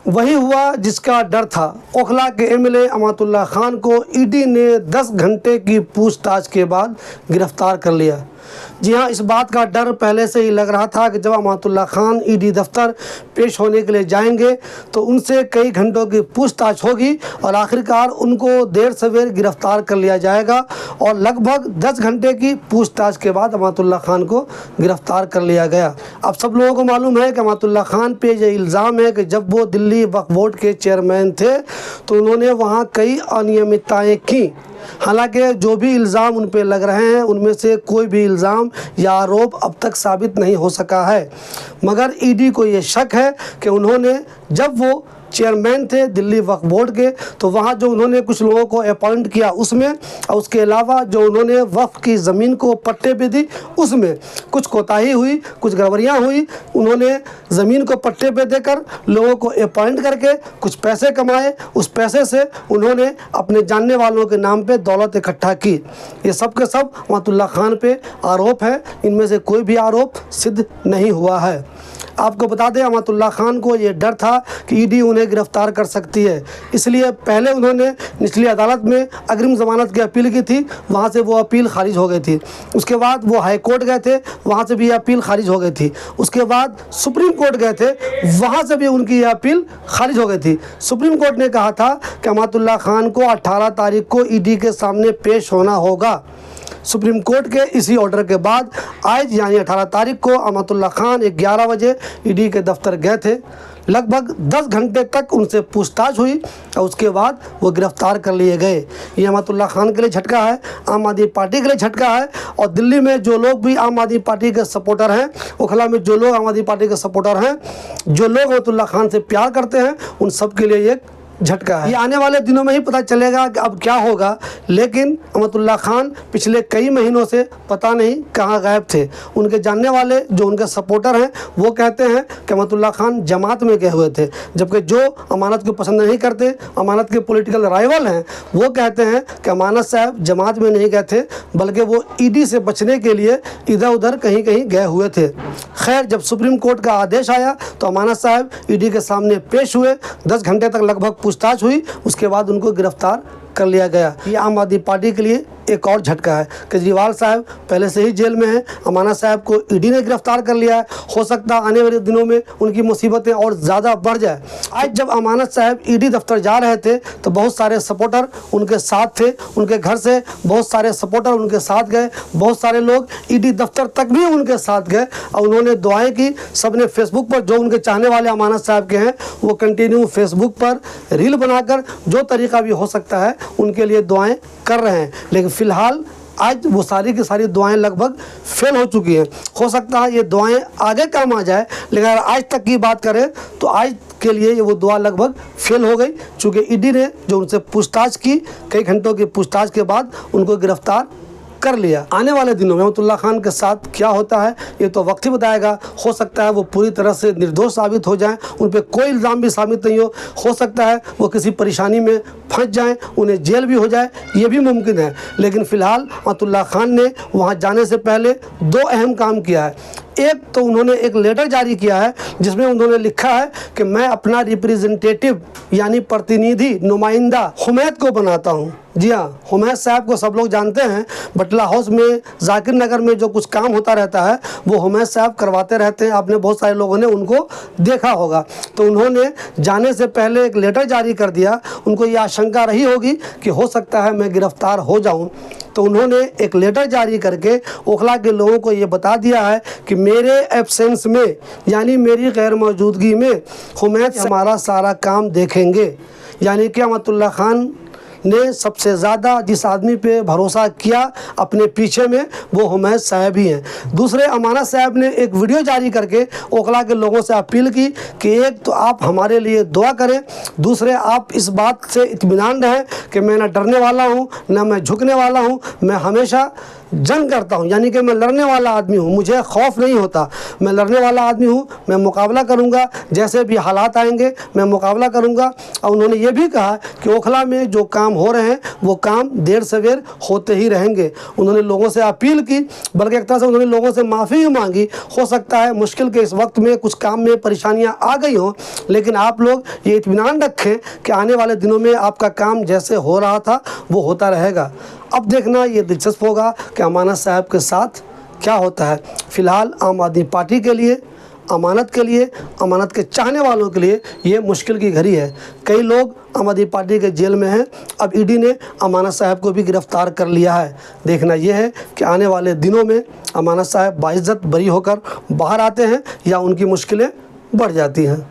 वही हुआ जिसका डर था। ओखला के एमएलए अमातुल्लाह खान को ईडी ने 10 घंटे की पूछताछ के बाद गिरफ्तार कर लिया। जी हाँ, इस बात का डर पहले से ही लग रहा था कि जब अमातुल्लाह खान ईडी दफ्तर पेश होने के लिए जाएंगे तो उनसे कई घंटों की पूछताछ होगी और आखिरकार उनको देर सवेर गिरफ्तार कर लिया जाएगा। और लगभग 10 घंटे की पूछताछ के बाद अमातुल्लाह खान को गिरफ्तार कर लिया गया। अब सब लोगों को मालूम है कि अमातुल्लाह खान पे ये इल्ज़ाम है कि जब वो दिल्ली वक्फ बोर्ड के चेयरमैन थे तो उन्होंने वहाँ कई अनियमितताएँ की। हालांकि जो भी इल्ज़ाम उन पे लग रहे हैं उनमें से कोई भी इल्ज़ाम या आरोप अब तक साबित नहीं हो सका है, मगर ईडी को ये शक है कि उन्होंने जब वो चेयरमैन थे दिल्ली वक्फ बोर्ड के तो वहाँ जो उन्होंने कुछ लोगों को अपॉइंट किया उसमें और उसके अलावा जो उन्होंने वक्फ की ज़मीन को पट्टे पे दी उसमें कुछ कोताही हुई, कुछ गड़बड़ियाँ हुई। उन्होंने ज़मीन को पट्टे पे देकर लोगों को अपॉइंट करके कुछ पैसे कमाए, उस पैसे से उन्होंने अपने जानने वालों के नाम पे दौलत इकट्ठा की। ये सब के सब अमातुल्लाह खान पे आरोप है, इनमें से कोई भी आरोप सिद्ध नहीं हुआ है। आपको बता दें अमातुल्लाह खान को ये डर था कि ईडी उन्हें गिरफ्तार कर सकती है, इसलिए पहले उन्होंने निचली अदालत में अग्रिम ज़मानत की अपील की थी, वहाँ से वो अपील खारिज हो गई थी। उसके बाद वो हाई कोर्ट गए थे, वहाँ से भी ये अपील खारिज हो गई थी। उसके बाद सुप्रीम कोर्ट गए थे, वहाँ से भी उनकी ये अपील खारिज हो गई थी। सुप्रीम कोर्ट ने कहा था कि अमातुल्लाह खान को 18 तारीख को ईडी के सामने पेश होना होगा। सुप्रीम कोर्ट के इसी ऑर्डर के बाद आज यानी 18 तारीख को अमातुल्लाह खान 11 बजे ईडी के दफ्तर गए थे। लगभग 10 घंटे तक उनसे पूछताछ हुई और उसके बाद वो गिरफ्तार कर लिए गए। ये अमातुल्लाह खान के लिए झटका है, आम आदमी पार्टी के लिए झटका है। और दिल्ली में जो लोग भी आम आदमी पार्टी के सपोर्टर हैं, ओखला में जो लोग आम आदमी पार्टी के सपोर्टर हैं, जो लोग अमातुल्लाह खान से प्यार करते हैं, उन सब के लिए ये झटका है। ये आने वाले दिनों में ही पता चलेगा कि अब क्या होगा, लेकिन अमातुल्लाह खान पिछले कई महीनों से पता नहीं कहाँ गायब थे। उनके जानने वाले जो उनके सपोर्टर हैं वो कहते हैं कि अमातुल्लाह खान जमात में गए हुए थे, जबकि जो अमानत को पसंद नहीं करते, अमानत के पॉलिटिकल राइवल हैं, वो कहते हैं कि अमानत साहब जमात में नहीं गए थे, बल्कि वो ईडी से बचने के लिए इधर उधर कहीं कहीं गए हुए थे। खैर, जब सुप्रीम कोर्ट का आदेश आया तो अमानत साहब ईडी के सामने पेश हुए। 10 घंटे तक लगभग पूछताछ हुई, उसके बाद उनको गिरफ्तार कर लिया गया। ये आम आदमी पार्टी के लिए एक और झटका है। केजरीवाल साहब पहले से ही जेल में हैं, अमानत साहब को ईडी ने गिरफ्तार कर लिया है। हो सकता है आने वाले दिनों में उनकी मुसीबतें और ज़्यादा बढ़ जाए। आज जब अमानत साहब ईडी दफ्तर जा रहे थे तो बहुत सारे सपोर्टर उनके साथ थे, उनके घर से बहुत सारे सपोर्टर उनके साथ गए, बहुत सारे लोग ईडी दफ्तर तक भी उनके साथ गए और उन्होंने दुआएं की। सब ने फेसबुक पर, जो उनके चाहने वाले अमानत साहब के हैं, वो कंटिन्यू फेसबुक पर रील बनाकर जो तरीका भी हो सकता है उनके लिए दुआएं कर रहे हैं। लेकिन फ़िलहाल आज वो सारी की सारी दुआएं लगभग फेल हो चुकी हैं। हो सकता है ये दुआएं आगे काम आ जाए, लेकिन अगर आज तक की बात करें तो आज के लिए ये वो दुआ लगभग फेल हो गई, चूँकि ईडी ने जो उनसे पूछताछ की, कई घंटों की पूछताछ के बाद उनको गिरफ्तार कर लिया। आने वाले दिनों में अमातुल्लाह खान के साथ क्या होता है ये तो वक्त ही बताएगा। हो सकता है वो पूरी तरह से निर्दोष साबित हो जाएं, उन पर कोई इल्ज़ाम भी साबित नहीं हो सकता है वो किसी परेशानी में फंस जाएं, उन्हें जेल भी हो जाए, ये भी मुमकिन है। लेकिन फ़िलहाल अमातुल्लाह खान ने वहाँ जाने से पहले 2 अहम काम किया है। एक तो उन्होंने एक लेटर जारी किया है जिसमें उन्होंने लिखा है कि मैं अपना रिप्रेजेंटेटिव यानी प्रतिनिधि, नुमाइंदा हुमैद को बनाता हूँ। जी हाँ, हुमैद साहब को सब लोग जानते हैं। बटला हाउस में, जाकिर नगर में जो कुछ काम होता रहता है वो हुमैद साहब करवाते रहते हैं। आपने बहुत सारे लोगों ने उनको देखा होगा। तो उन्होंने जाने से पहले एक लेटर जारी कर दिया। उनको ये आशंका रही होगी कि हो सकता है मैं गिरफ्तार हो जाऊँ, तो उन्होंने एक लेटर जारी करके ओखला के लोगों को ये बता दिया है कि मेरे एब्सेंस में यानी मेरी गैर मौजूदगी में हुमैद हमारा सारा काम देखेंगे। यानी कि अमातुल्लाह खान ने सबसे ज़्यादा जिस आदमी पे भरोसा किया अपने पीछे में, वो हुमैद साहब ही हैं। दूसरे, अमानत साहब ने एक वीडियो जारी करके ओखला के लोगों से अपील की कि एक तो आप हमारे लिए दुआ करें, दूसरे आप इस बात से इत्मीनान रहें कि मैं न डरने वाला हूँ न मैं झुकने वाला हूँ, मैं हमेशा जंग करता हूँ, यानी कि मैं लड़ने वाला आदमी हूँ, मुझे खौफ नहीं होता, मैं लड़ने वाला आदमी हूँ, मैं मुकाबला करूँगा, जैसे भी हालात आएंगे मैं मुकाबला करूँगा। और उन्होंने ये भी कहा कि ओखला में जो काम हो रहे हैं वो काम देर सवेर होते ही रहेंगे। उन्होंने लोगों से अपील की, बल्कि एक तरह से उन्होंने लोगों से माफ़ी भी मांगी। हो सकता है मुश्किल के इस वक्त में कुछ काम में परेशानियाँ आ गई हों, लेकिन आप लोग ये इत्मीनान रखें कि आने वाले दिनों में आपका काम जैसे हो रहा था वो होता रहेगा। अब देखना ये दिलचस्प होगा कि अमानत साहब के साथ क्या होता है। फ़िलहाल आम आदमी पार्टी के लिए, अमानत के लिए, अमानत के चाहने वालों के लिए ये मुश्किल की घड़ी है। कई लोग आम आदमी पार्टी के जेल में हैं। अब ईडी ने अमानत साहब को भी गिरफ़्तार कर लिया है। देखना यह है कि आने वाले दिनों में अमानत साहब बाइज़्ज़त बरी होकर बाहर आते हैं या उनकी मुश्किलें बढ़ जाती हैं।